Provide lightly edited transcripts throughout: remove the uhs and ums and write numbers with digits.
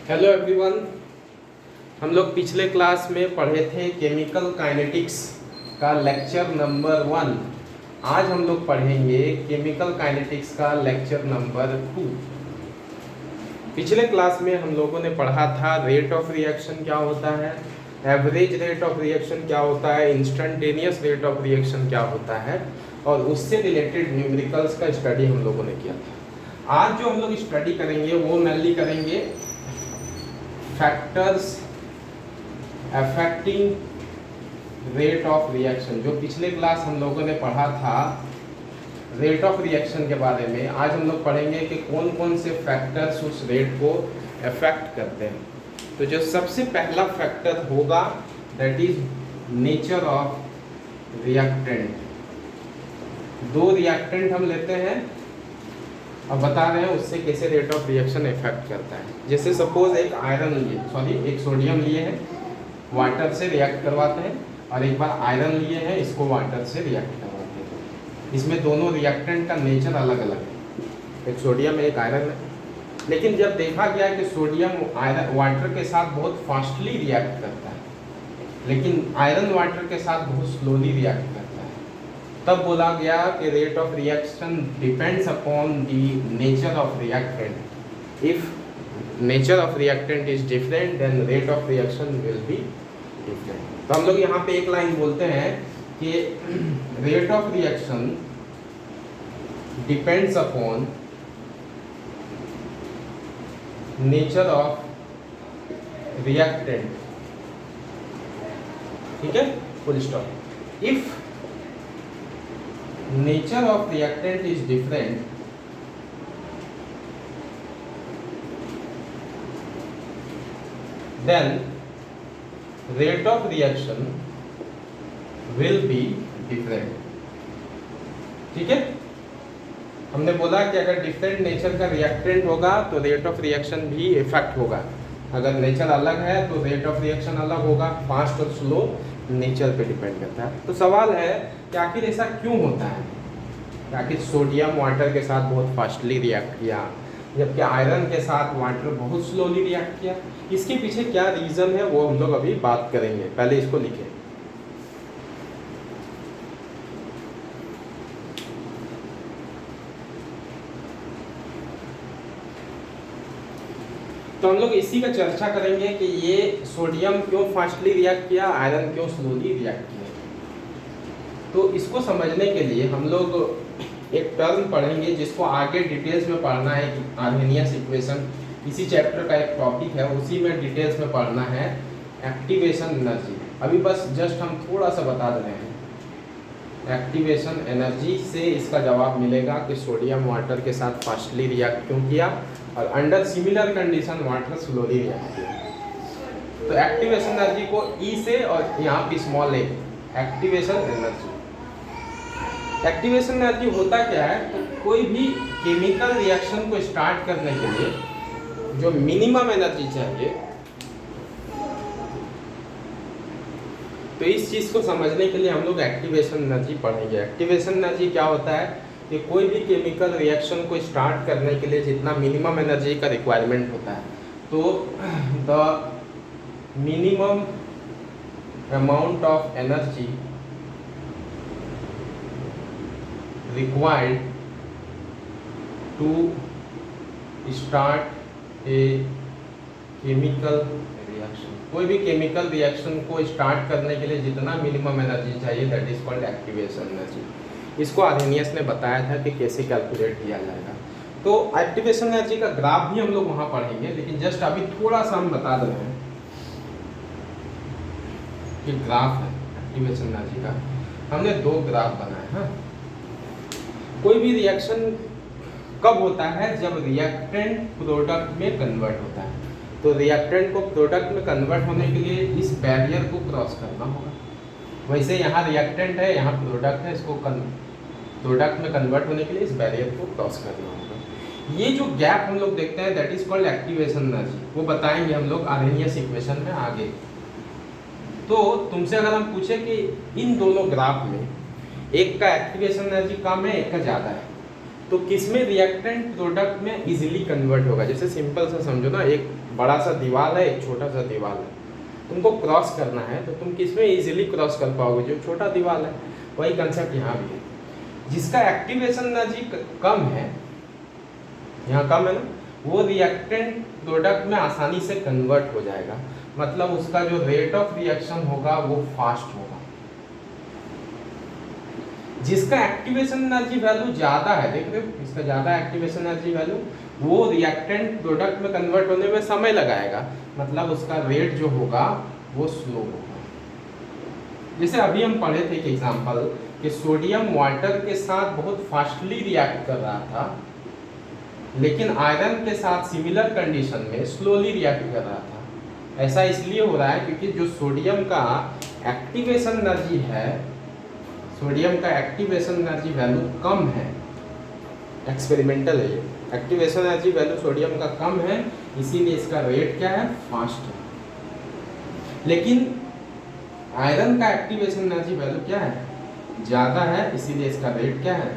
Hello everyone. हम लोग पिछले क्लास में पढ़े थे केमिकल काइनेटिक्स का लेक्चर नंबर 1। आज हम लोग पढ़ेंगे केमिकल काइनेटिक्स का लेक्चर नंबर 2। पिछले क्लास में हम लोगों ने पढ़ा था रेट ऑफ रिएक्शन क्या होता है, एवरेज रेट ऑफ रिएक्शन क्या होता है, इंस्टेंटेनियस रेट ऑफ रिएक्शन क्या होता है, और उससे रिलेटेड न्यूमेरिकल्स का स्टडी हम लोगों ने किया था। आज जो हम लोग स्टडी करेंगे वो मेनली करेंगे factors affecting rate of reaction. जो पिछले क्लास हम लोगों ने पढ़ा था रेट ऑफ रिएक्शन के बारे में, आज हम लोग पढ़ेंगे कि कौन कौन से फैक्टर्स उस रेट को अफेक्ट करते हैं। तो जो सबसे पहला फैक्टर होगा that is nature of reactant. दो रिएक्टेंट हम लेते हैं अब बता रहे हैं उससे कैसे रेट ऑफ रिएक्शन इफेक्ट करता है। जैसे सपोज एक आयरन लिए एक सोडियम लिए हैं, वाटर से रिएक्ट करवाते हैं, और एक बार आयरन लिए हैं, इसको वाटर से रिएक्ट करवाते हैं। इसमें दोनों रिएक्टेंट का नेचर अलग अलग है, एक सोडियम एक आयरन है। लेकिन जब देखा गया कि सोडियम आयरन वाटर के साथ बहुत फास्टली रिएक्ट करता है, लेकिन आयरन वाटर के साथ बहुत स्लोली रिएक्ट करता है, तब बोला गया कि rate of reaction depends upon the nature of reactant. If nature of reactant is different then rate of reaction will be different. तो हम लोग यहाँ पे एक लाइन बोलते हैं कि rate of reaction depends upon nature of reactant. ठीक है, full stop. If nature of reactant is different, then rate of reaction will be different। ठीक है, हमने बोला कि अगर डिफरेंट नेचर का रिएक्टेंट होगा तो रेट ऑफ रिएक्शन भी इफेक्ट होगा। अगर नेचर अलग है तो रेट ऑफ रिएक्शन अलग होगा। फास्ट और स्लो नेचर पे डिपेंड करता है। तो सवाल है कि आखिर ऐसा क्यों होता है, आखिर सोडियम वाटर के साथ बहुत फास्टली रिएक्ट किया जबकि आयरन के साथ वाटर बहुत स्लोली रिएक्ट किया। इसके पीछे क्या रीज़न है वो हम लोग अभी बात करेंगे। पहले इसको लिखें। तो हम लोग इसी का चर्चा करेंगे कि ये सोडियम क्यों फास्टली रिएक्ट किया, आयरन क्यों स्लोली रिएक्ट किया। तो इसको समझने के लिए हम लोग एक टर्म पढ़ेंगे जिसको आगे डिटेल्स में पढ़ना है। आर्हेनियस इक्वेशन इसी चैप्टर का एक टॉपिक है, उसी में डिटेल्स में पढ़ना है एक्टिवेशन एनर्जी। अभी बस जस्ट हम थोड़ा सा बता रहे हैं एक्टिवेशन एनर्जी से इसका जवाब मिलेगा कि सोडियम वाटर के साथ फास्टली रिएक्ट क्यों किया और under similar condition water slowly react किया। तो एक्टिवेशन एनर्जी को ई से और यहाँ पे स्मॉल ए एक्टिवेशन एनर्जी। एक्टिवेशन एनर्जी होता क्या है, तो कोई भी केमिकल रिएक्शन को स्टार्ट करने के लिए जो मिनिमम एनर्जी चाहिए, तो इस चीज़ को समझने के लिए हम लोग एक्टिवेशन एनर्जी पढ़ेंगे। एक्टिवेशन एनर्जी क्या होता है कि कोई भी केमिकल रिएक्शन को स्टार्ट करने के लिए जितना मिनिमम एनर्जी का रिक्वायरमेंट होता है, तो the minimum amount of energy required to start a chemical reaction। कोई भी केमिकल रिएक्शन को स्टार्ट करने के लिए जितना मिनिमम एनर्जी चाहिए that is called activation energy. इसको आर्हेनियस ने बताया था कि कैसे कैलकुलेट किया जाएगा। तो एक्टिवेशन एनर्जी का ग्राफ भी हम लोग वहाँ पढ़ेंगे, लेकिन जस्ट अभी थोड़ा सा हम बता रहे हैं कि ग्राफ है एक्टिवेशन एनर्जी का। हमने दो ग्राफ बनाए हैं। कोई भी रिएक्शन कब होता है, जब रिएक्टेंट प्रोडक्ट में कन्वर्ट होता है। तो रिएक्टेंट को प्रोडक्ट में कन्वर्ट होने के लिए इस बैरियर को क्रॉस करना होगा। वैसे यहाँ रिएक्टेंट है, यहाँ प्रोडक्ट है, इसको प्रोडक्ट में कन्वर्ट होने के लिए इस बैरियर को क्रॉस करना होगा। ये जो गैप हम लोग देखते हैं that is called activation energy. वो बताएंगे हम लोग आर्हेनियस इक्वेशन में आगे। तो तुमसे अगर हम पूछे कि इन दोनों ग्राफ में एक का एक्टिवेशन एनर्जी कम है, एक का ज़्यादा है, तो किसमें रिएक्टेंट प्रोडक्ट में इजीली कन्वर्ट होगा। जैसे सिंपल सा समझो ना, एक बड़ा सा दीवार है, एक छोटा सा दीवार है, तुमको क्रॉस करना है तो तुम किसमें इजीली क्रॉस कर पाओगे, जो छोटा दीवार है। वही कंसेप्ट यहाँ भी है, जिसका एक्टिवेशन एनर्जी कम है, यहाँ कम है ना, वो रिएक्टेंट प्रोडक्ट में आसानी से कन्वर्ट हो जाएगा। मतलब उसका जो रेट ऑफ रिएक्शन होगा वो फास्ट होगा। जिसका एक्टिवेशन एनर्जी वैल्यू ज़्यादा है, देख रहे हो, इसका ज़्यादा एक्टिवेशन एनर्जी वैल्यू, वो रिएक्टेंट प्रोडक्ट में कन्वर्ट होने में समय लगाएगा। मतलब उसका रेट जो होगा वो स्लो होगा। जैसे अभी हम पढ़े थे एक एग्जांपल कि सोडियम वाटर के साथ बहुत फास्टली रिएक्ट कर रहा था, लेकिन आयरन के साथ सिमिलर कंडीशन में स्लोली रिएक्ट कर रहा था। ऐसा इसलिए हो रहा है क्योंकि जो सोडियम का एक्टिवेशन एनर्जी है, सोडियम का एक्टिवेशन एनर्जी वैल्यू कम है, एक्सपेरिमेंटल है ये, एक्टिवेशन एनर्जी वैल्यू सोडियम का कम है, इसीलिए इसका रेट क्या है, फास्ट है। लेकिन आयरन का एक्टिवेशन एनर्जी वैल्यू क्या है, ज़्यादा है, इसीलिए इसका रेट क्या है,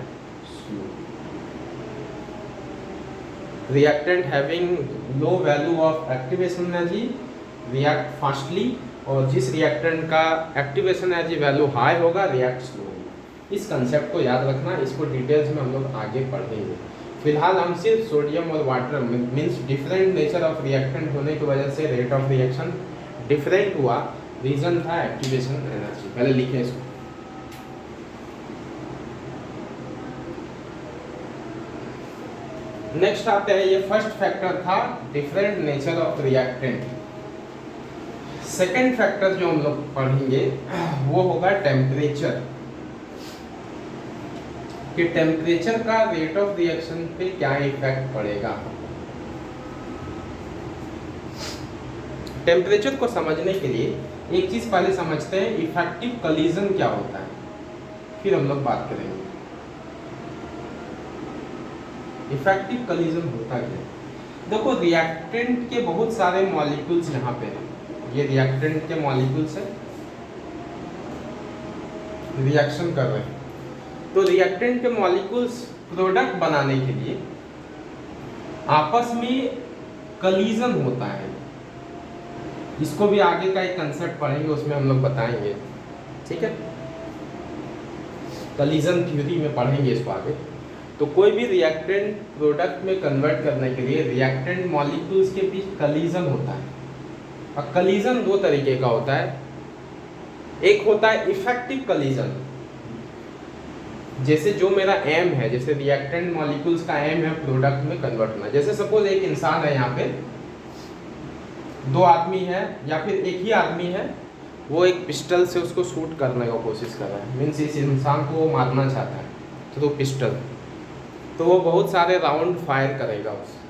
slow. Reactant having low value of activation energy react fastly, और जिस रिएक्टेंट का एक्टिवेशन एनर्जी वैल्यू हाई होगा रिएक्ट स्लो। इस कंसेप्ट को याद रखना, इसको डिटेल्स में हम लोग आगे पढ़ेंगे। फिलहाल हम सिर्फ सोडियम और water means different nature of reactant होने की वजह से रेट ऑफ रिएक्शन डिफरेंट हुआ, रीजन था एक्टिवेशन एनर्जी। पहले लिखें इसको। नेक्स्ट आते हैं, ये फर्स्ट फैक्टर था different nature of reactant. Second factor जो हम लोग पढ़ेंगे वो होगा टेम्परेचर, कि टेम्परेचर का रेट ऑफ रिएक्शन पे क्या इफेक्ट पड़ेगा। टेम्परेचर को समझने के लिए एक चीज पहले समझते हैं, इफेक्टिव कलीजन क्या होता है, फिर हम लोग बात करेंगे इफेक्टिव कलीजन होता क्या है। देखो, रिएक्टेंट के बहुत सारे मॉलिक्यूल्स यहाँ पे हैं, ये रिएक्टेंट के मॉलिक्यूल्स है, रिएक्शन कर रहे हैं। तो रिएक्टेंट के मॉलिक्यूल्स प्रोडक्ट बनाने के लिए आपस में कलीजन होता है। इसको भी आगे का एक कंसेप्ट पढ़ेंगे, उसमें हम लोग बताएंगे, ठीक है, कलीजन थ्योरी में पढ़ेंगे इसको आगे। तो कोई भी रिएक्टेंट प्रोडक्ट में कन्वर्ट करने के लिए रिएक्टेंट मॉलिक्यूल्स के बीच कलीजन होता है। और कलीजन दो तरीके का होता है, एक होता है इफेक्टिव कलीजन, जैसे जो मेरा एम है, जैसे रिएक्टेंट मॉलिक्यूल्स का एम है प्रोडक्ट में कन्वर्ट करना। जैसे सपोज एक इंसान है, यहाँ पे दो आदमी है या फिर एक ही आदमी है, वो एक पिस्टल से उसको शूट करने का कोशिश कर रहा है, मीन्स इस इंसान को वो मारना चाहता है थ्रू पिस्टल, तो वो बहुत सारे राउंड फायर करेगा उस।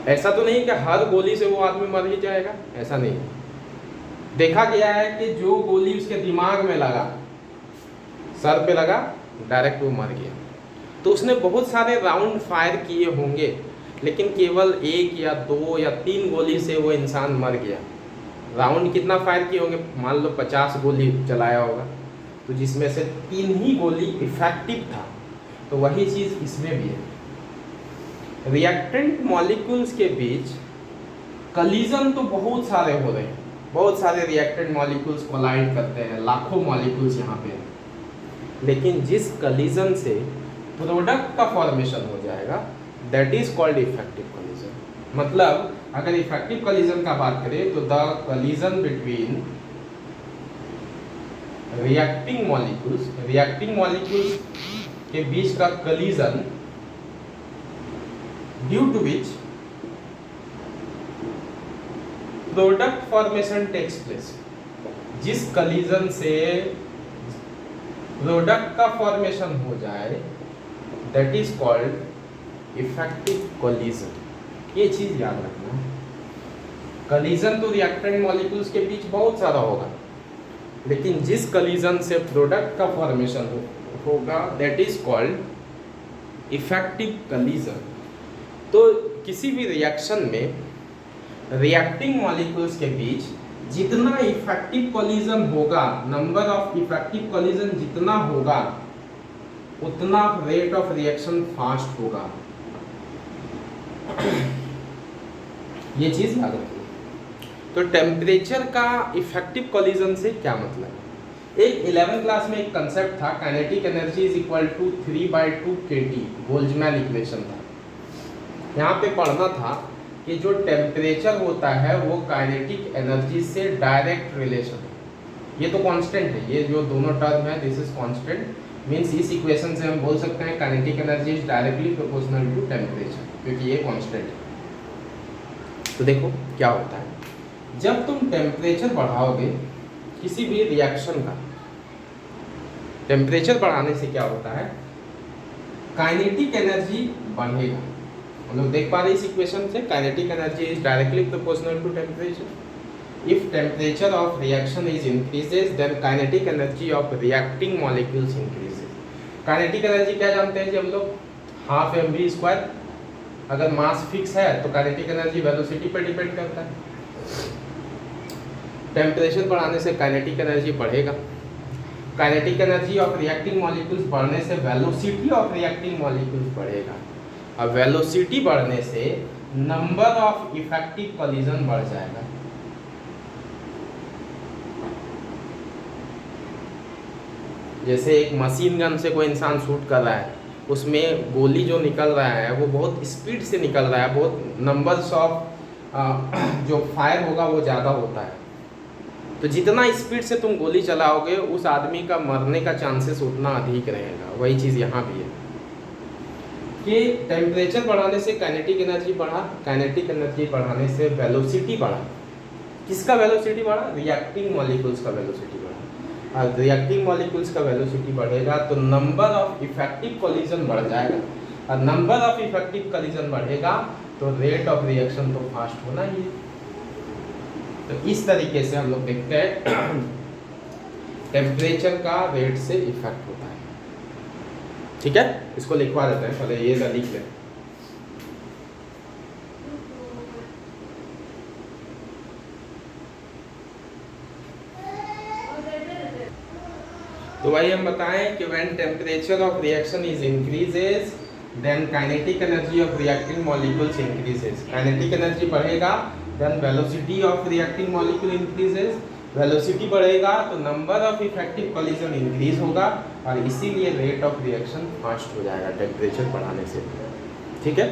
ऐसा तो नहीं कि हर गोली से वो आदमी मर ही जाएगा, ऐसा नहीं। देखा गया है कि जो गोली उसके दिमाग में लगा, सर पे लगा, डायरेक्ट वो मर गया। तो उसने बहुत सारे राउंड फायर किए होंगे, लेकिन केवल एक या दो या तीन गोली से वो इंसान मर गया। राउंड कितना फायर किए होंगे, मान लो 50 गोली चलाया होगा, तो जिसमें से 3 ही गोली इफेक्टिव था। तो वही चीज़ इसमें भी है। रिएक्टेंट मॉलिक्यूल्स के बीच कलीजन तो बहुत सारे हो रहे हैं, बहुत सारे रिएक्टेंट मॉलिक्यूल्स कोलाइड करते हैं, लाखों मॉलिक्यूल्स यहाँ पे हैं। लेकिन जिस कलीजन से प्रोडक्ट का फॉर्मेशन हो जाएगा, that is called effective collision. मतलब अगर इफेक्टिव कलीजन का बात करें तो the collision between reacting molecules के बीच का collision due to which product formation takes place. जिस कलीजन से प्रोडक्ट का फॉर्मेशन हो जाए, that is called effective collision. ये चीज याद रखना है। कलीजन तो रिएक्टेंट मॉलिक्यूल्स के बीच बहुत सारा होगा, लेकिन जिस कलीजन से प्रोडक्ट का फॉर्मेशन होगा, दैट इज कॉल्ड इफेक्टिव कलीजन। तो किसी भी रिएक्शन में रिएक्टिंग मॉलिक्यूल्स के बीच जितना इफेक्टिव कॉलिजन होगा, नंबर ऑफ इफेक्टिव कॉलिजन जितना होगा, उतना रेट ऑफ रिएक्शन फास्ट होगा। ये चीज याद रखिए। तो टेम्परेचर का इफेक्टिव कोलिजन से क्या मतलब है? एक 11th क्लास में एक कंसेप्ट था, kinetic energy is equal to 3/2 kT, Boltzmann equation था। यहाँ पे पढ़ना था कि जो टेम्परेचर होता है वो काइनेटिक एनर्जी से डायरेक्ट रिलेशन है। ये तो कांस्टेंट है, ये जो दोनों टर्म है दिस इज कांस्टेंट, मींस इस इक्वेशन से हम बोल सकते हैं kinetic energy is directly proportional to temperature, क्योंकि ये कांस्टेंट है। तो देखो क्या होता है, जब तुम टेम्परेचर बढ़ाओगे किसी भी रिएक्शन का, टेम्परेचर बढ़ाने से क्या होता है, काइनेटिक एनर्जी बढ़ेगा। हम लोग देख पा रहे हैं इस इक्वेशन से, kinetic energy is directly proportional to temperature. If temperature of reaction is increases then kinetic energy of reacting molecules increases. Kinetic energy क्या जानते हैं जी हम लोग, हाफ mv²। अगर मास फिक्स है तो काइनेटिक एनर्जी वेलोसिटी पर डिपेंड करता है। टेम्परेचर बढ़ाने से काइनेटिक एनर्जी बढ़ेगा, kinetic energy of reacting molecules बढ़ने से वेलोसिटी ऑफ रिएक्टिंग मॉलिक्यूल्स बढ़ेगा, और वेलोसिटी बढ़ने से नंबर ऑफ इफेक्टिव कोलिजन बढ़ जाएगा। जैसे एक मशीन गन से कोई इंसान शूट कर रहा है, उसमें गोली जो निकल रहा है वो बहुत स्पीड से निकल रहा है, बहुत नंबर्स ऑफ जो फायर होगा वो ज़्यादा होता है। तो जितना स्पीड से तुम गोली चलाओगे उस आदमी का मरने का चांसेस उतना अधिक रहेगा। वही चीज़ यहाँ भी है कि टेम्परेचर बढ़ाने से काइनेटिक एनर्जी बढ़ा, काइनेटिक एनर्जी बढ़ाने से वेलोसिटी बढ़ा। किसका वेलोसिटी बढ़ा? रिएक्टिंग मॉलिक्यूल्स का वेलोसिटी बढ़ा। और रिएक्टिंग मॉलिक्यूल्स का वेलोसिटी बढ़ेगा तो नंबर ऑफ इफेक्टिव कोलिजन बढ़ जाएगा, और नंबर ऑफ इफेक्टिव कोलिजन बढ़ेगा तो रेट ऑफ रिएक्शन तो फास्ट होना ही है। तो इस तरीके से हम लोग देखते हैं टेम्परेचर का रेट से इफेक्ट होता है। ठीक है, इसको लिखवा देते हैं, पहले ये लिख लें। तो वही हम बताएं कि when temperature of reaction is increases then kinetic energy of reacting molecules increases. Kinetic energy बढ़ेगा then velocity of reacting molecule increases. Velocity बढ़ेगा तो number of effective collision increase होगा, और इसीलिए रेट ऑफ रिएक्शन फास्ट हो जाएगा temperature बढ़ाने से। ठीक है,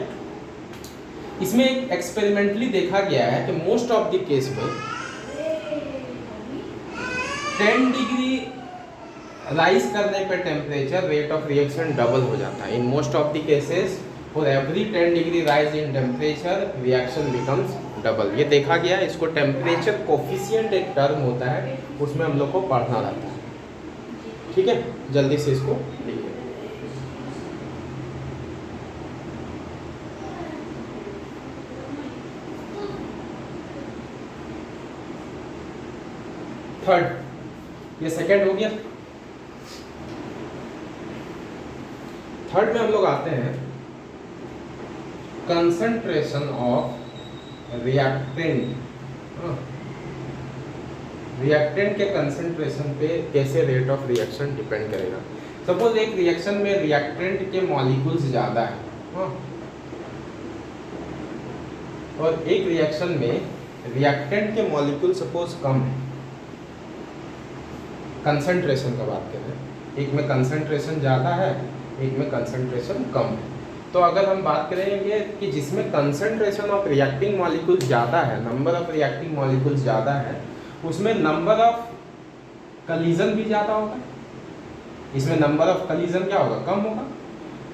इसमें एक एक्सपेरिमेंटली देखा गया है कि मोस्ट ऑफ द केस में 10 डिग्री राइज करने पे temperature rate of reaction double हो जाता है। In most of the cases for every 10 degree rise in temperature reaction becomes double. ये देखा गया है। इसको टेम्परेचर कोफिशिएंट एक टर्म होता है, उसमें हम लोग को पढ़ना रहता है। ठीक है, जल्दी से इसको लिखिए। थर्ड, ये सेकंड हो गया। थर्ड में हम लोग आते हैं कंसंट्रेशन ऑफ रिएक्टेंट। रिएक्टेंट के कंसंट्रेशन पे कैसे रेट ऑफ रिएक्शन डिपेंड करेगा। सपोज एक रिएक्शन में रिएक्टेंट के मॉलिक्यूल्स ज़्यादा है, और एक रिएक्शन में रिएक्टेंट के मॉलिक्यूल सपोज कम है। कंसंट्रेशन का बात कर रहे हैं, एक में कंसंट्रेशन ज़्यादा है, एक में कंसंट्रेशन कम है। तो अगर हम बात करेंगे कि जिसमें कंसंट्रेशन ऑफ रिएक्टिंग मॉलिक्यूल्स ज़्यादा है, नंबर ऑफ रिएक्टिंग मॉलिक्यूल्स ज़्यादा है, उसमें नंबर ऑफ कलीजन भी ज़्यादा होगा। इसमें नंबर ऑफ कलीजन क्या होगा? कम होगा।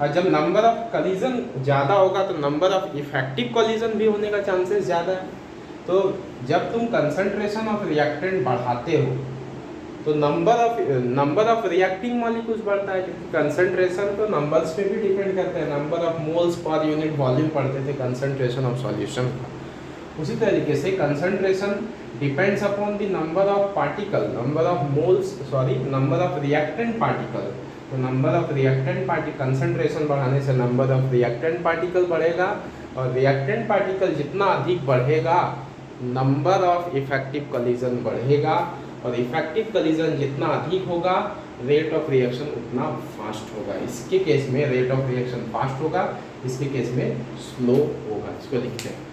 और जब नंबर ऑफ कलीजन ज़्यादा होगा तो नंबर ऑफ इफेक्टिव कलीजन भी होने का चांसेस ज़्यादा है। तो जब तुम कंसंट्रेशन ऑफ रिएक्टेंट बढ़ाते हो तो नंबर ऑफ रिएक्टिंग मॉलिक्यूल्स बढ़ता है, क्योंकि कंसंट्रेशन तो नंबर्स पे भी डिपेंड करते हैं। Number of moles per unit volume पढ़ते थे कंसंट्रेशन ऑफ सॉल्यूशन का। उसी तरीके से concentration depends upon the number of particle, number of reactant particle. तो number of reactant particle, concentration बढ़ाने से नंबर ऑफ रिएक्टेंट पार्टिकल बढ़ेगा, और रिएक्टेंट पार्टिकल जितना अधिक बढ़ेगा नंबर ऑफ इफेक्टिव कलीजन बढ़ेगा, और इफेक्टिव कलीजन जितना अधिक होगा रेट ऑफ रिएक्शन उतना फास्ट होगा। इसके केस में रेट ऑफ रिएक्शन फास्ट होगा, इसके केस में स्लो होगा। इसको लिखते हैं।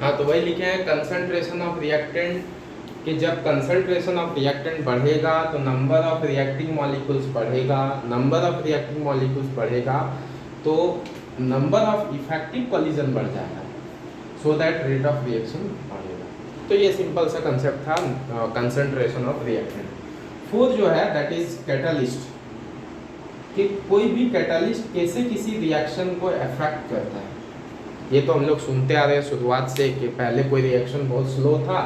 हाँ, तो वही लिखे हैं कंसंट्रेशन ऑफ रिएक्टेंट कि जब कंसंट्रेशन ऑफ रिएक्टेंट बढ़ेगा तो नंबर ऑफ रिएक्टिंग मॉलिक्यूल्स बढ़ेगा, नंबर ऑफ रिएक्टिंग मॉलिक्यूल्स बढ़ेगा तो नंबर ऑफ इफेक्टिव कोलिजन बढ़ जाएगा, so that rate of reaction बढ़ेगा। तो ये सिंपल सा कंसेप्ट था कंसंट्रेशन ऑफ रिएक्टेंट। फोर्थ जो है दैट इज कैटालिस्ट, कि कोई भी कैटालिस्ट कैसे किसी रिएक्शन को अफेक्ट करता है। ये तो हम लोग सुनते आ रहे हैं शुरुआत से कि पहले कोई रिएक्शन बहुत स्लो था,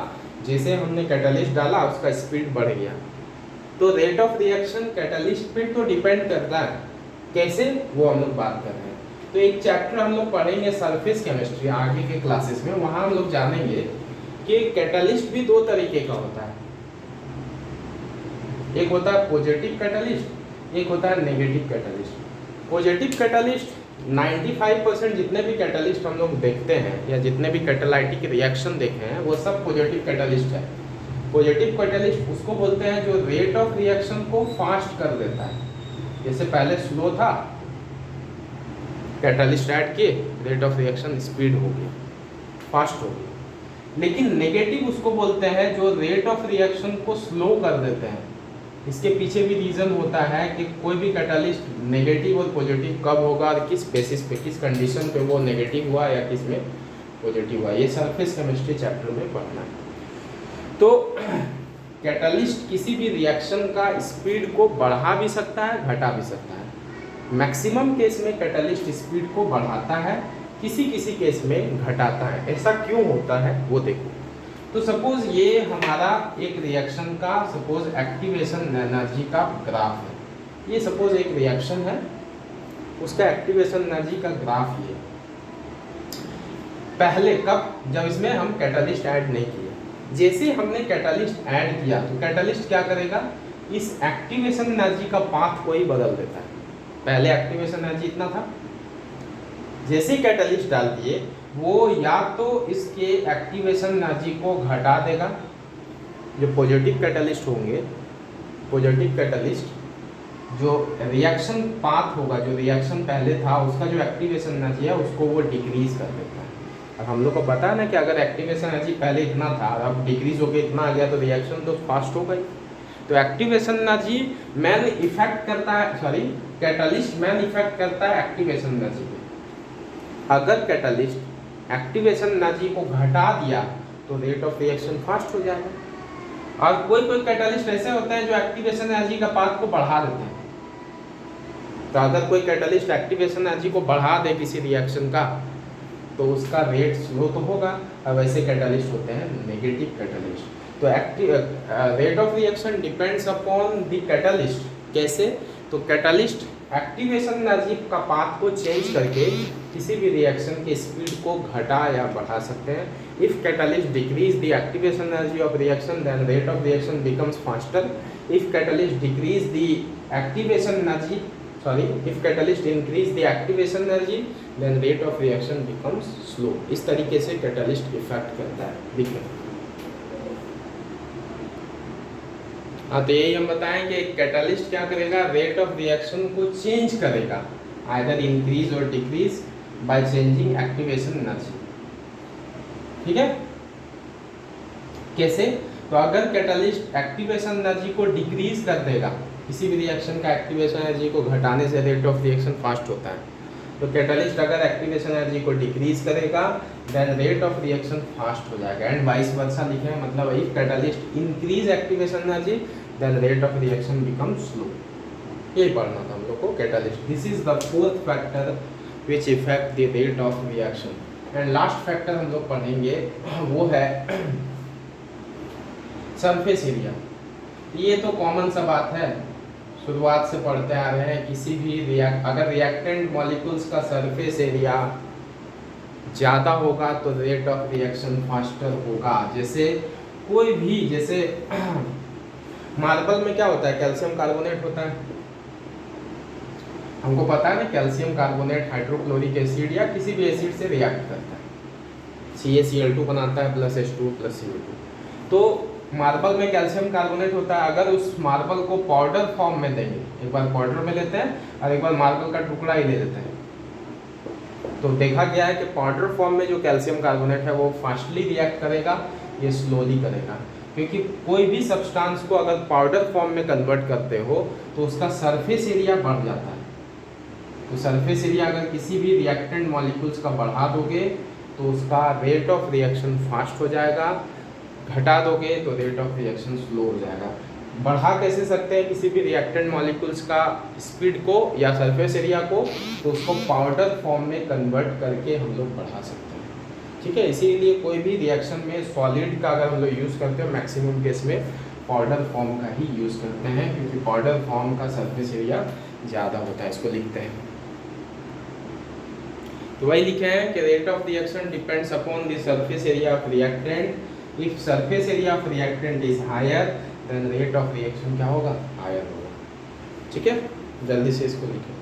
जैसे हमने कैटालिस्ट डाला उसका स्पीड बढ़ गया। तो रेट ऑफ रिएक्शन कैटालिस्ट पे तो डिपेंड करता है, कैसे वो हम लोग बात कर रहे हैं। तो एक चैप्टर हम लोग पढ़ेंगे सरफेस केमिस्ट्री आगे के क्लासेस में, वहाँ हम लोग जानेंगे कि कैटालिस्ट भी दो तरीके का होता है। एक होता है पॉजिटिव कैटालिस्ट, एक होता है नेगेटिव कैटालिस्ट। पॉजिटिव कैटालिस्ट 95% जितने भी कैटालिस्ट हम लोग देखते हैं या जितने भी कैटालाइटिक रिएक्शन देखे हैं वो सब पॉजिटिव कैटालिस्ट है। पॉजिटिव कैटालिस्ट उसको बोलते हैं जो रेट ऑफ रिएक्शन को फास्ट कर देता है। जैसे पहले स्लो था, कैटालिस्ट ऐड किए, रेट ऑफ रिएक्शन स्पीड हो गया, फास्ट हो गया। लेकिन नेगेटिव उसको बोलते हैं जो रेट ऑफ रिएक्शन को स्लो कर देते हैं। इसके पीछे भी रीज़न होता है कि कोई भी कैटालिस्ट नेगेटिव और पॉजिटिव कब होगा और किस बेसिस पे, किस कंडीशन पे वो नेगेटिव हुआ या किस में पॉजिटिव हुआ, ये सरफेस केमिस्ट्री चैप्टर में पढ़ना है। तो कैटालिस्ट किसी भी रिएक्शन का स्पीड को बढ़ा भी सकता है, घटा भी सकता है। मैक्सिमम केस में कैटालिस्ट स्पीड को बढ़ाता है, किसी किसी केस में घटाता है। ऐसा क्यों होता है वो देखो। तो सपोज ये हमारा एक रिएक्शन का सपोज एक्टिवेशन एनर्जी का ग्राफ है। ये सपोज एक रिएक्शन है, उसका एक्टिवेशन एनर्जी का ग्राफ ये पहले कब, जब इसमें हम कैटालिस्ट ऐड नहीं किए। जैसे हमने कैटालिस्ट ऐड किया तो कैटालिस्ट क्या करेगा, इस एक्टिवेशन एनर्जी का पाथ को ही बदल देता है। पहले एक्टिवेशन एनर्जी इतना था, जैसे कैटालिस्ट डाल दिए वो या तो इसके एक्टिवेशन एनर्जी को घटा देगा। जो पॉजिटिव कैटालिस्ट होंगे, पॉजिटिव कैटालिस्ट जो रिएक्शन पाथ होगा, जो रिएक्शन पहले था उसका जो एक्टिवेशन एनर्जी है उसको वो डिक्रीज कर देता है। अब हम लोग को पता है ना कि अगर एक्टिवेशन एनर्जी पहले इतना था अब डिक्रीज होकर इतना आ गया तो रिएक्शन तो फास्ट हो गई। तो एक्टिवेशन एनर्जी मैन इफेक्ट करता है, सॉरी कैटालिस्ट मैन इफेक्ट करता है एक्टिवेशन एनर्जी पे। अगर कैटालिस्ट एक्टिवेशन एनर्जी को घटा दिया तो रेट ऑफ रिएक्शन फास्ट हो जाएगा। और कोई कोई कैटालिस्ट ऐसे होते हैं जो एक्टिवेशन एनर्जी का पाथ को बढ़ा देते हैं। तो अगर कोई कैटालिस्ट एक्टिवेशन एनर्जी को बढ़ा दे किसी रिएक्शन का तो उसका रेट स्लो तो होगा। अब ऐसे कैटालिस्ट होते हैं नेगेटिव कैटालिस्ट। तो rate of reaction depends upon the catalyst. कैसे, तो कैटालिस्ट एक्टिवेशन एनर्जी का पाथ को चेंज करके किसी भी रिएक्शन की स्पीड को घटा या बढ़ा सकते हैं। If catalyst decrease the activation energy of reaction then rate of reaction becomes faster. If catalyst decrease the activation energy, sorry if catalyst increase the activation energy then rate of reaction becomes slow. इस तरीके से catalyst effect करता है। देखिए हाँ, तो यही हम बताएंगे कैटालिस्ट क्या करेगा, रेट ऑफ रिएक्शन को चेंज करेगा, आइदर इंक्रीज और decrease by changing activation energy. ठीक है, कैसे, तो अगर कैटालिस्ट एक्टिवेशन एनर्जी को डिक्रीज कर देगा, किसी भी रिएक्शन का एक्टिवेशन एनर्जी को घटाने से रेट ऑफ रिएक्शन फास्ट होता है। तो कैटालिस्ट अगर एक्टिवेशन एनर्जी को डिक्रीज करेगा then rate of reaction fast हो जाएगा। एंड वाइस वर्सा लिखे हैं, मतलब if catalyst increase activation energy then rate of reaction becomes slow. यही पढ़ना था हम लोग को catalyst. This is the fourth factor which effect the rate of reaction. And last factor हम लोग पढ़ेंगे वो है सरफेस एरिया। ये तो कॉमन सा बात है, शुरुआत से पढ़ते आ रहे हैं। किसी भी अगर रिएक्टेंट मॉलिक्यूल्स का सरफेस एरिया ज़्यादा होगा तो रेट ऑफ रिएक्शन फास्टर होगा। जैसे कोई भी, जैसे मार्बल में क्या होता है, कैल्शियम कार्बोनेट होता है, हमको पता है ना, कैल्शियम कार्बोनेट हाइड्रोक्लोरिक एसिड या किसी भी एसिड से रिएक्ट करता है, CaCl2 बनाता है प्लस H2 प्लस CO2। तो मार्बल में कैल्शियम कार्बोनेट होता है, अगर उस मार्बल को पाउडर फॉर्म में देंगे, एक बार पाउडर में लेते हैं और एक बार मार्बल का टुकड़ा ही ले लेते हैं, तो देखा गया है कि पाउडर फॉर्म में जो कैल्शियम कार्बोनेट है वो फास्टली रिएक्ट करेगा, ये स्लोली करेगा। क्योंकि कोई भी सब्सटेंस को अगर पाउडर फॉर्म में कन्वर्ट करते हो तो उसका सरफेस एरिया बढ़ जाता है। तो सरफेस एरिया अगर किसी भी रिएक्टेंट मॉलिक्यूल्स का बढ़ा दोगे तो उसका रेट ऑफ रिएक्शन फास्ट हो जाएगा, घटा दोगे तो रेट ऑफ रिएक्शन स्लो हो जाएगा। बढ़ा कैसे सकते हैं किसी भी रिएक्टेंट मॉलिक्यूल्स का स्पीड को या सरफेस एरिया को, तो उसको पाउडर फॉर्म में कन्वर्ट करके हम लोग बढ़ा सकते हैं। ठीक है, इसीलिए कोई भी रिएक्शन में सॉलिड का अगर हम लोग यूज़ करते हैं मैक्सिमम केस में पाउडर फॉर्म का ही यूज़ करते हैं, क्योंकि पाउडर फॉर्म का सरफेस एरिया ज़्यादा होता है। इसको लिखते हैं, तो वही लिखे हैं कि rate of reaction depends upon the surface area of reactant. If surface area of reactant is higher then rate of reaction क्या होगा, हायर होगा। ठीक है, जल्दी से इसको लिखें।